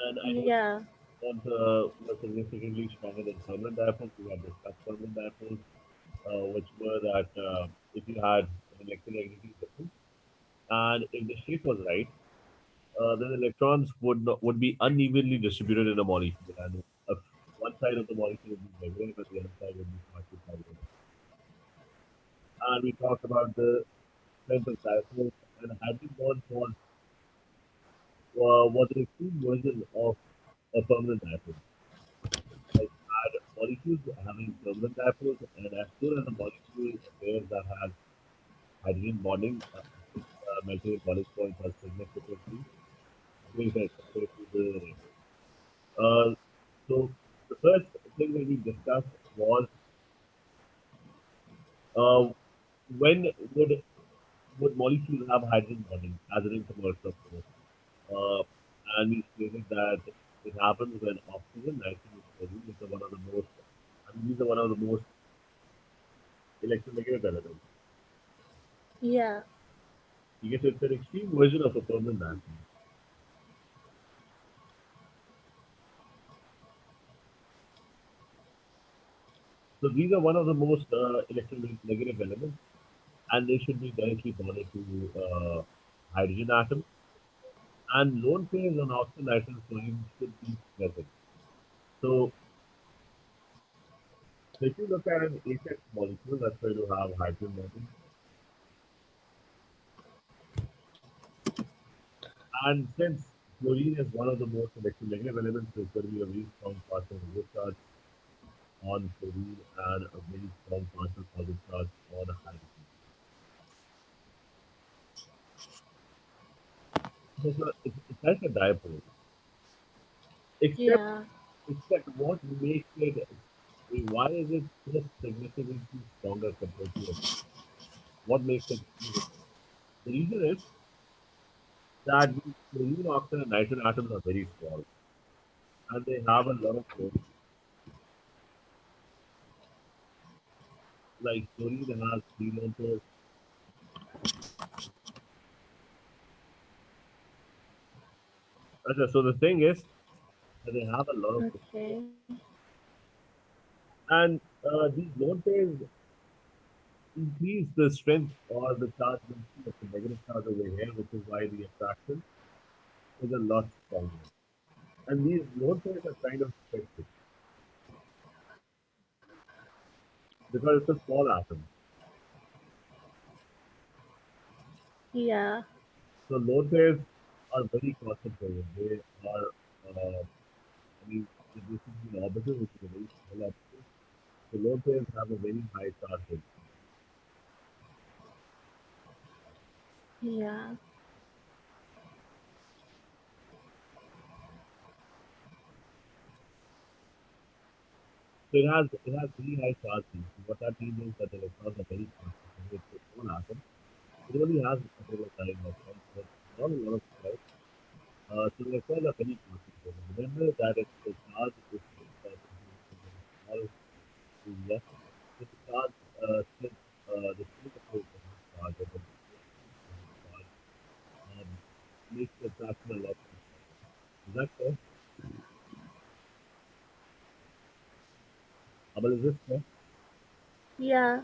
And I know Yeah. bonds were significantly stronger than permanent dipoles. We have discussed permanent dipoles, which were that if you had an electronegative difference, and if the shape was right, then electrons would be unevenly distributed in a molecule, and one side of the molecule would be negative, and the other side would be partially positive. And we talked about the strength of dipoles, and hydrogen bonds was an extreme version of a permanent dipole. Like had molecules having permanent dipoles, and as soon as a molecule appears that has hydrogen bonding, its melting boiling points are significantly greater compared to the rest. So the first thing that we discussed was uh, when would molecules have hydrogen bonding as an intermolecular force? Uh, and we stated that it happens when oxygen, nitrogen, and fluorine, which are one of the most, I mean, these are one of the most electronegative elements. Yeah. You get it's an extreme version of a permanent dipole. So these are one of the most electronegative elements, and they should be directly bonded to hydrogen atom. And lone pairs on oxygen, nitrogen, fluorine should be present. So if you look at an ASEX molecule that's going to have hydrogen bonding, and since fluorine is one of the most electronegative elements, there's going to be a very strong partial negative charge on fluorine and a very strong partial positive charge on hydrogen. So it's like a dipole, except Yeah. except what makes it, why is it so significantly stronger compared to it? What makes it? The reason is that these fluorine, oxygen, and nitrogen atoms are very small, and they have a lot of force. Like fluorine has 3 lone. Okay, so the thing is that they have a lot of force. Okay. And these lone pairs increase the strength or the charge density of the negative charge over here, which is why the attraction is a lot stronger. And these lone pairs are kind of special because it's a small atom. Yeah. So lone pairs are very concentrated. They are, I mean, this is the orbital, which is a very small orbital. So lone pairs have a very high charge density. Yeah. So it has very high charge density. What that means is that the electrons are very concentrated. It's a small atom. It only has a particular time of time, but not a lot of time. So the electrons are very concentrated. Remember that if the charge is concentrated in a very small area, so the charge since the state of the charge or the distribution of the charge um, makes the attraction a lot more stronger. Is that fair? Amal, is this fair? Yeah.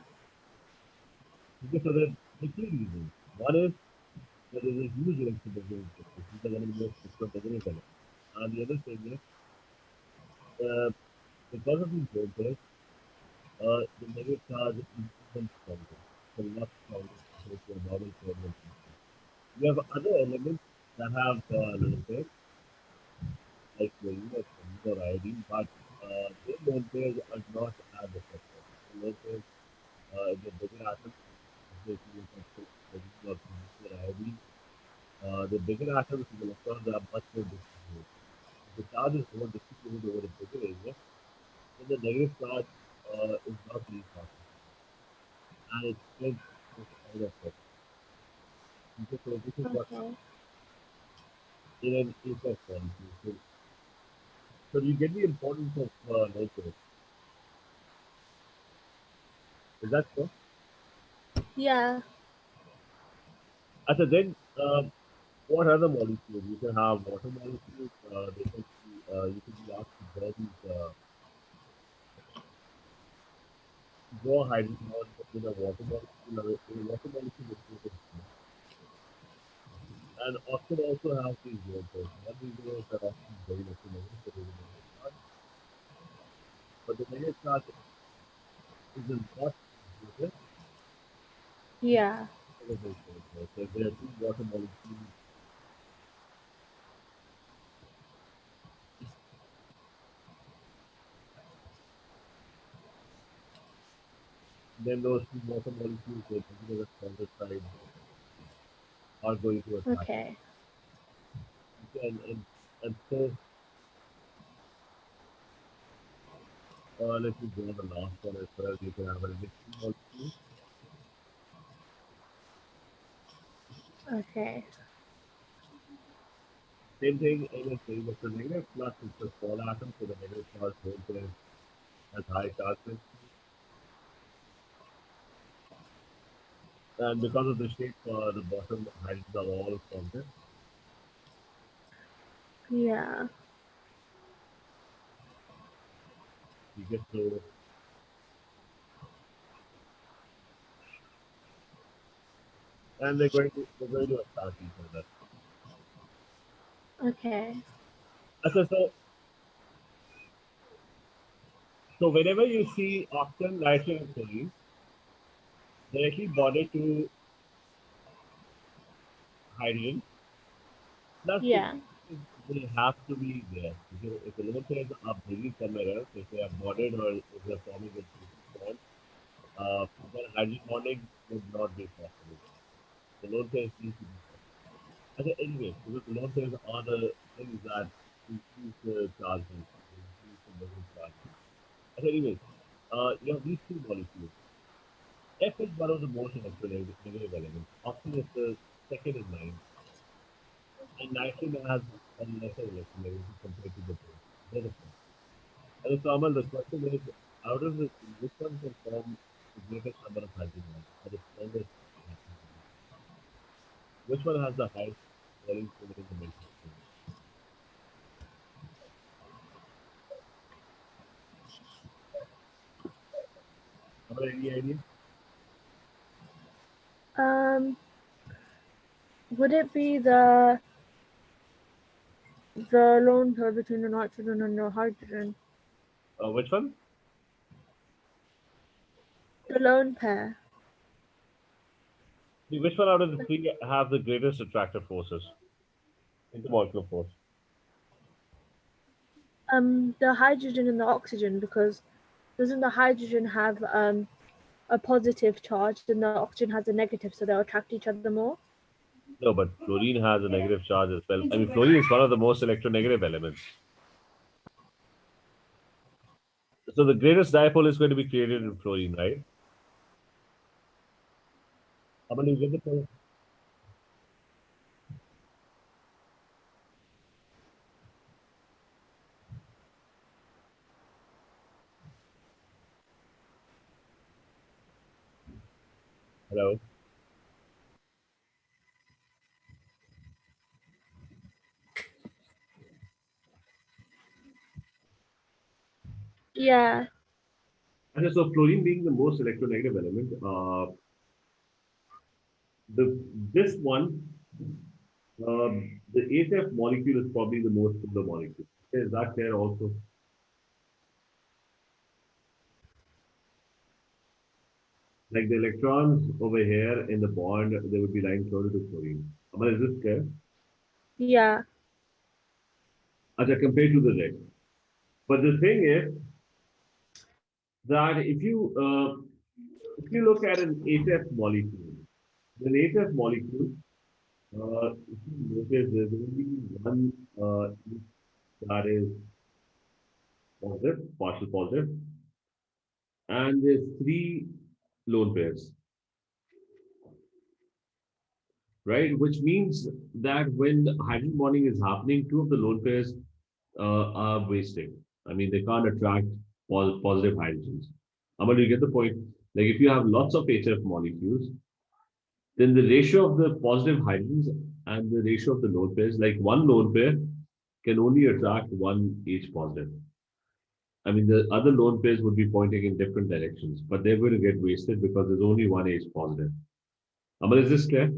Okay, so there are two reasons. One is there is a huge electromagnetic difference. These are one of the most electromagnetic elements. And the other thing is, uh, because of these voltages, the negative charge is even stronger, so much stronger compared to a normal covalent system. You have other elements that have lone pairs, like chlorine or chlorine or iodine, but their lone pairs are not as effective. The lone pairs, if they're bigger atoms, especially if you look at chlorine or chlorine or iodine, the bigger atoms, the electrons are much more distributed. If the charge is more distributed over a bigger area, then the negative charge is not really concentrated, and it spreads this kind of effect. Okay, so this is what Okay. happens in an AFS molecule. So you get the importance of nitrate. Is that so? Yeah. Then What other molecules? You can have water molecules. They can be, you can be asked to draw these, draw hydrogen bonds between a water molecule and a water molecule. And oxygen also has these vapors. One reason is that oxygen is very electronegative, so there's a negative charge. But the negative charge is not negative. Yeah. So if there are two water molecules, then those two water molecules, they consider the stronger side, are going to attack. Okay. Okay, and so let me draw the last one as well. You can have an addiction molecule. Okay. Same thing, and if there is a negative plus, it's a small atom, so the negative charge won't be as high charge density. And because of the shape, the bottom hydrogens are all positive. Yeah. You get to, and they're going to attack each other. Okay. Okay, so whenever you see oxygen, nitrogen, and chlorine directly bonded to hydrogen, that's the Yeah. they have to be there. If the lone pairs are bringing somewhere else, if they are bonded or if they are forming a bond, then hydrogen bonding would not be possible. The lone pairs need to be there. Okay, anyway, because the lone pairs are the things that increase the charge density, increase the negative charge. Okay, anyway, you have these two molecules. F is one of the most electronegative elements. Oxygen is the second in line, and nitrogen has a lesser electronegativity compared to the other one. And so, Amal, the question is, out of the which one can form the greatest number of hydrogen bonds, or the strongest hydrogen bonds? Which one has the highest volume in the mental state? Amal, any idea? Um, would it be the lone pair between the nitrogen and the hydrogen? Which one? The lone pair. Which one out of the three have the greatest attractive forces? Intermolecular force. The hydrogen and the oxygen, because doesn't the hydrogen have a positive charge and the oxygen has a negative, so they'll attract each other more? No, but fluorine has a negative charge as well. I mean, fluorine is one of the most electronegative elements. So the greatest dipole is going to be created in fluorine, right? Amal, you get the point? Hello? Yeah. Okay, so fluorine being the most electronegative element, the this one, the 8F molecule is probably the most polar molecule. Is that there also? Like the electrons over here in the bond, they would be lying closer to fluorine. Amal, is this clear? Yeah. Acha, compared to the rest. But the thing is that if you look at an 8F molecule, an 8F molecule, if you notice there's only one that is positive, partial positive, and there's three lone pairs, right? Which means that when the hydrogen bonding is happening, two of the lone pairs are wasted. I mean, they can't attract positive hydrogens. Amal, you get the point? Like if you have lots of HF molecules, then the ratio of the positive hydrogens and the ratio of the lone pairs. Like one lone pair can only attract one H positive. I mean, the other lone pairs would be pointing in different directions, but they're going to get wasted because there's only one H positive. Amal, is this clear?